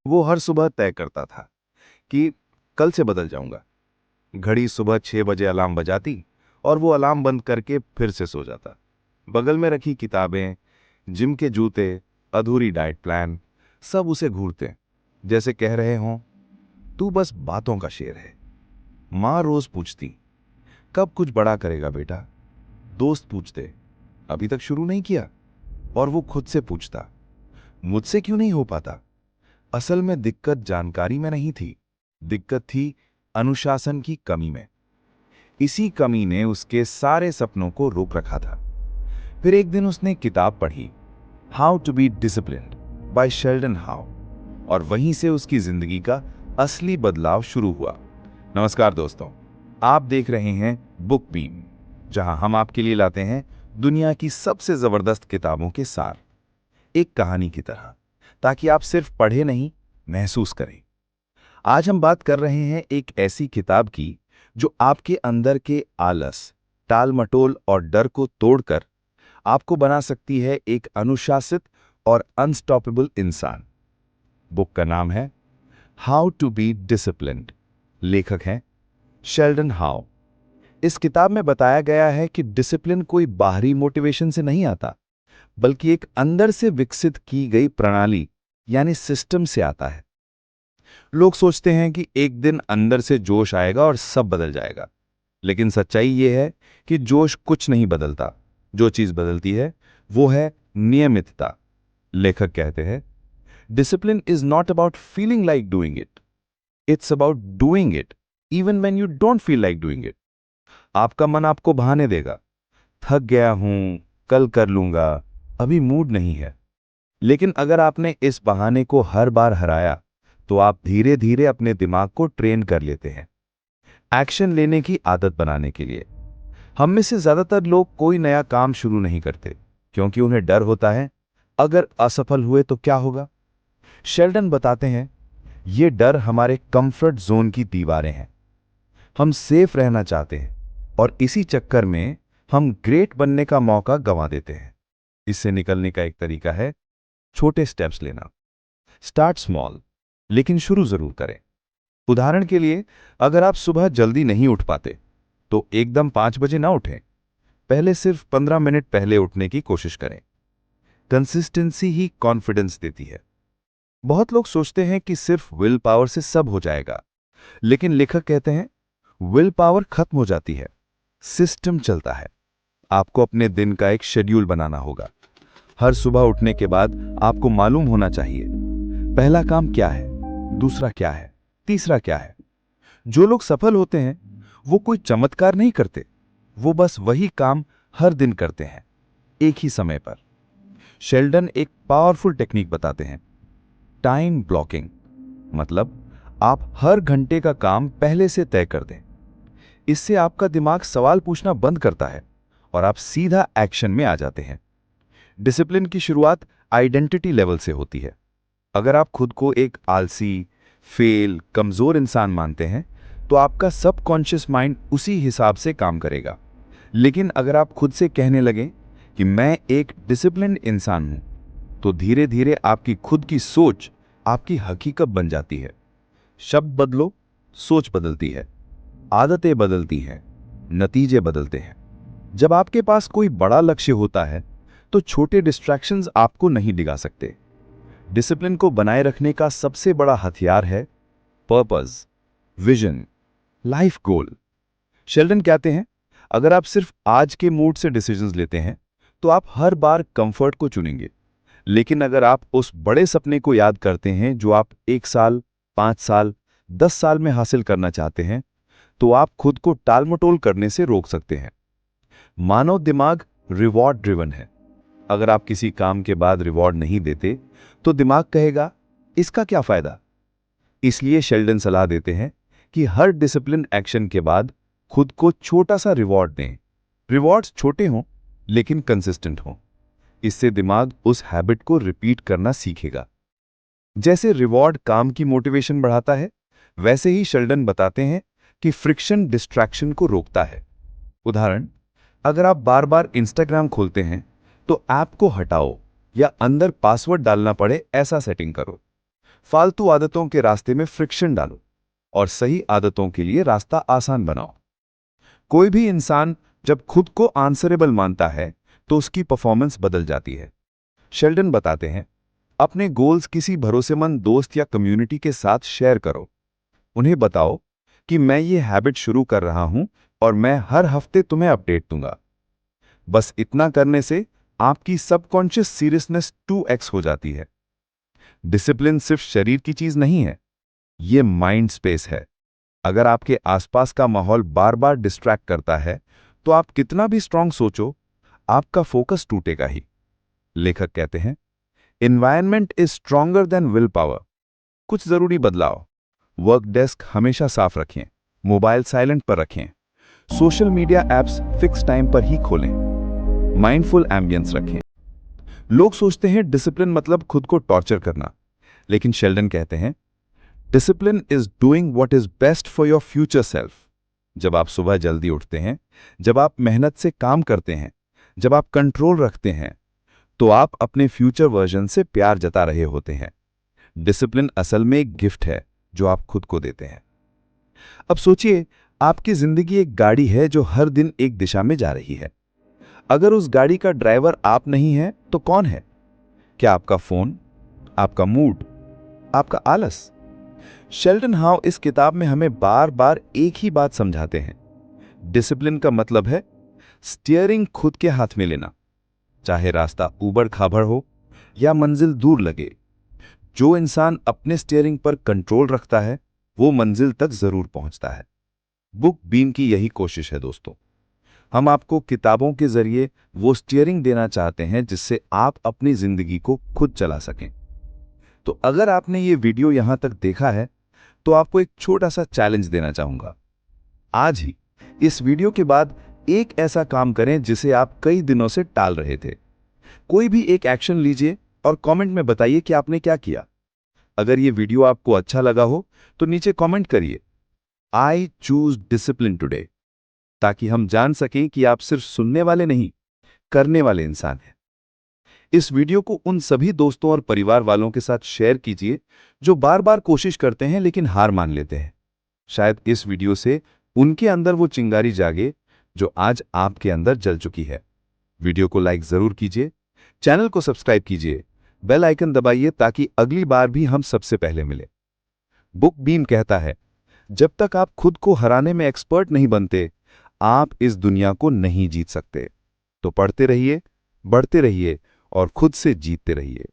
वो हर सुबह तय करता था कि कल से बदल जाऊंगा। घड़ी सुबह 6 बजे अलार्म बजाती और वो अलार्म बंद करके फिर से सो जाता। बगल में रखी किताबें, जिम के जूते, अधूरी डाइट प्लान, सब उसे घूरते, जैसे कह रहे हों, तू बस बातों का शेर है। माँ रोज पूछती, कब कुछ बड़ा करेगा बेटा? दोस्त पूछते, अभी तक शुरू नहीं किया? और वो खुद से पूछता, मुझसे क्यों नहीं हो पाता? असल में दिक्कत जानकारी में नहीं थी, दिक्कत थी अनुशासन की कमी में। इसी कमी ने उसके सारे सपनों को रोक रखा था। फिर एक दिन उसने किताब पढ़ी, how to be disciplined by Sheldon Howe, और वहीं से उसकी जिंदगी का असली बदलाव शुरू हुआ। नमस्कार दोस्तों, आप देख रहे हैं बुक बीम, जहां हम आपके लिए लाते हैं दुनिया की सबसे जबरदस्त किताबों के सार, एक कहानी की तरह, ताकि आप सिर्फ पढ़े नहीं, महसूस करें। आज हम बात कर रहे हैं एक ऐसी किताब की जो आपके अंदर के आलस, टाल-मटोल और डर को तोड़कर आपको बना सकती है एक अनुशासित और अनस्टॉपेबल इंसान। बुक का नाम है हाउ टू बी डिसिप्लिन्ड। लेखक हैं शेल्डन हाउ। इस किताब में बताया गया है कि डिसिप्लिन कोई बाहरी मोटिवेशन से नहीं आता, बल्कि एक अंदर से विकसित की गई प्रणाली यानी सिस्टम से आता है। लोग सोचते हैं कि एक दिन अंदर से जोश आएगा और सब बदल जाएगा, लेकिन सच्चाई यह है कि जोश कुछ नहीं बदलता। जो चीज बदलती है वो है नियमितता। लेखक कहते हैं, discipline is not about feeling like doing it, it's about doing it even when you don't feel like doing it. आपका मन आपको बहाने देगा, थक गया हूं, कल कर लूंगा, अभी मूड नहीं है। लेकिन अगर आपने इस बहाने को हर बार हराया, तो आप धीरे धीरे अपने दिमाग को ट्रेन कर लेते हैं एक्शन लेने की आदत बनाने के लिए। हम में से ज्यादातर लोग कोई नया काम शुरू नहीं करते क्योंकि उन्हें डर होता है, अगर असफल हुए तो क्या होगा। शेल्डन बताते हैं, ये डर हमारे कंफर्ट जोन की दीवारें हैं। हम सेफ रहना चाहते हैं और इसी चक्कर में हम ग्रेट बनने का मौका गंवा देते हैं। इससे निकलने का एक तरीका है छोटे स्टेप्स लेना। स्टार्ट स्मॉल, लेकिन शुरू जरूर करें। उदाहरण के लिए, अगर आप सुबह जल्दी नहीं उठ पाते, तो एकदम 5 बजे ना उठें। पहले सिर्फ 15 मिनट पहले उठने की कोशिश करें। कंसिस्टेंसी ही कॉन्फिडेंस देती है। बहुत लोग सोचते हैं कि सिर्फ विल पावर से सब हो जाएगा, लेकिन लेखक कहते हैं, विल पावर खत्म हो जाती है, सिस्टम चलता है। आपको अपने दिन का एक शेड्यूल बनाना होगा। हर सुबह उठने के बाद आपको मालूम होना चाहिए, पहला काम क्या है, दूसरा क्या है, तीसरा क्या है। जो लोग सफल होते हैं वो कोई चमत्कार नहीं करते, वो बस वही काम हर दिन करते हैं, एक ही समय पर। शेल्डन एक पावरफुल टेक्निक बताते हैं, टाइम ब्लॉकिंग। मतलब आप हर घंटे का काम पहले से तय कर दें। इससे आपका दिमाग सवाल पूछना बंद करता है और आप सीधा एक्शन में आ जाते हैं। डिसिप्लिन की शुरुआत आइडेंटिटी लेवल से होती है। अगर आप खुद को एक आलसी, फेल, कमजोर इंसान मानते हैं, तो आपका सबकॉन्शियस माइंड उसी हिसाब से काम करेगा। लेकिन अगर आप खुद से कहने लगे कि मैं एक डिसिप्लिन्ड इंसान हूं, तो धीरे धीरे आपकी खुद की सोच आपकी हकीकत बन जाती है। शब्द बदलो, सोच बदलती है, आदतें बदलती हैं, नतीजे बदलते हैं। जब आपके पास कोई बड़ा लक्ष्य होता है, तो छोटे डिस्ट्रैक्शंस आपको नहीं डिगा सकते। डिसिप्लिन को बनाए रखने का सबसे बड़ा हथियार है purpose, vision, life goal. Sheldon कहते हैं, अगर आप सिर्फ आज के मूड से डिसीजंस लेते हैं, तो आप हर बार कंफर्ट को चुनेंगे। लेकिन अगर आप उस बड़े सपने को याद करते हैं जो आप 1 साल, 5 साल, 10 साल में हासिल करना चाहते हैं, तो आप खुद को टालमटोल करने से रोक सकते हैं। मानव दिमाग रिवॉर्ड ड्रिवन है। अगर आप किसी काम के बाद रिवॉर्ड नहीं देते, तो दिमाग कहेगा, इसका क्या फायदा। इसलिए शेल्डन सलाह देते हैं कि हर डिसिप्लिन एक्शन के बाद खुद को छोटा सा रिवॉर्ड दें। रिवॉर्ड्स छोटे हों, लेकिन कंसिस्टेंट हों। इससे दिमाग उस हैबिट को रिपीट करना सीखेगा। जैसे रिवॉर्ड काम की मोटिवेशन बढ़ाता है, वैसे ही शेल्डन बताते हैं कि फ्रिक्शन डिस्ट्रैक्शन को रोकता है। उदाहरण, अगर आप बार बार इंस्टाग्राम खोलते हैं, तो ऐप को हटाओ या अंदर पासवर्ड डालना पड़े ऐसा सेटिंग करो। फालतू आदतों के रास्ते में फ्रिक्शन डालो और सही आदतों के लिए रास्ता आसान बनाओ। कोई भी इंसान जब खुद को आंसरेबल मानता है तो उसकी परफॉर्मेंस बदल जाती है। शेल्डन बताते हैं, अपने गोल्स किसी भरोसेमंद दोस्त या कम्युनिटी के साथ शेयर करो। उन्हें बताओ कि मैं ये हैबिट शुरू कर रहा हूं और मैं हर हफ्ते तुम्हें अपडेट दूंगा। बस इतना करने से आपकी सबकॉन्शियस सीरियसनेस 2x हो जाती है। डिसिप्लिन सिर्फ शरीर की चीज नहीं है, ये माइंड स्पेस है। अगर आपके आसपास का माहौल बार बार डिस्ट्रैक्ट करता है तो आप कितना भी स्ट्रांग सोचो, आपका फोकस टूटेगा ही। लेखक कहते हैं, environment is stronger than will power. कुछ जरूरी बदलाव। वर्क डेस्क हमेशा साफ रखें, मोबाइल साइलेंट पर रखें, social media apps fix time पर ही खोलें, माइंडफुल एम्बियंस रखें। लोग सोचते हैं डिसिप्लिन मतलब खुद को टॉर्चर करना, लेकिन शेल्डन कहते हैं, discipline is doing what is best for your future self. जब आप सुबह जल्दी उठते हैं, जब आप मेहनत से काम करते हैं, जब आप कंट्रोल रखते हैं, तो आप अपने फ्यूचर वर्जन से प्यार जता रहे होते हैं। डिसिप्लिन असल में एक गिफ्ट है जो आप खुद को देते हैं। अब सोचिए, आपकी जिंदगी एक गाड़ी है जो हर दिन एक दिशा में जा रही है। अगर उस गाड़ी का ड्राइवर आप नहीं है तो कौन है? क्या आपका फोन, आपका मूड, आपका आलस? शेल्डन हाउ इस किताब में हमें बार बार एक ही बात समझाते हैं। डिसिप्लिन का मतलब है स्टीयरिंग खुद के हाथ में लेना, चाहे रास्ता ऊबड़ खाबड़ हो या मंजिल दूर लगे। जो इंसान अपने स्टीयरिंग पर कंट्रोल रखता है वो मंजिल तक जरूर पहुंचता है। बुक बीम की यही कोशिश है दोस्तों। हम आपको किताबों के जरिए वो स्टीयरिंग देना चाहते हैं जिससे आप अपनी जिंदगी को खुद चला सकें। तो अगर आपने ये वीडियो यहां तक देखा है तो आपको एक छोटा सा चैलेंज देना चाहूंगा। आज ही इस वीडियो के बाद एक ऐसा काम करें जिसे आप कई दिनों से टाल रहे थे। कोई भी एक एक्शन लीजिए और कमेंट में बताइए कि आपने क्या किया। अगर ये वीडियो आपको अच्छा लगा हो तो नीचे कमेंट करिए, आई चूज डिसिप्लिन टुडे, ताकि हम जान सकें कि आप सिर्फ सुनने वाले नहीं, करने वाले इंसान हैं। इस वीडियो को उन सभी दोस्तों और परिवार वालों के साथ शेयर कीजिए जो बार बार कोशिश करते हैं लेकिन हार मान लेते हैं। शायद इस वीडियो से उनके अंदर वो चिंगारी जागे जो आज आपके अंदर जल चुकी है। वीडियो को लाइक जरूर कीजिए, चैनल को सब्सक्राइब कीजिए, बेल आइकन दबाइए ताकि अगली बार भी हम सबसे पहले मिले। बुक बीम कहता है, जब तक आप खुद को हराने में एक्सपर्ट नहीं बनते, आप इस दुनिया को नहीं जीत सकते। तो पढ़ते रहिए, बढ़ते रहिए और खुद से जीतते रहिए।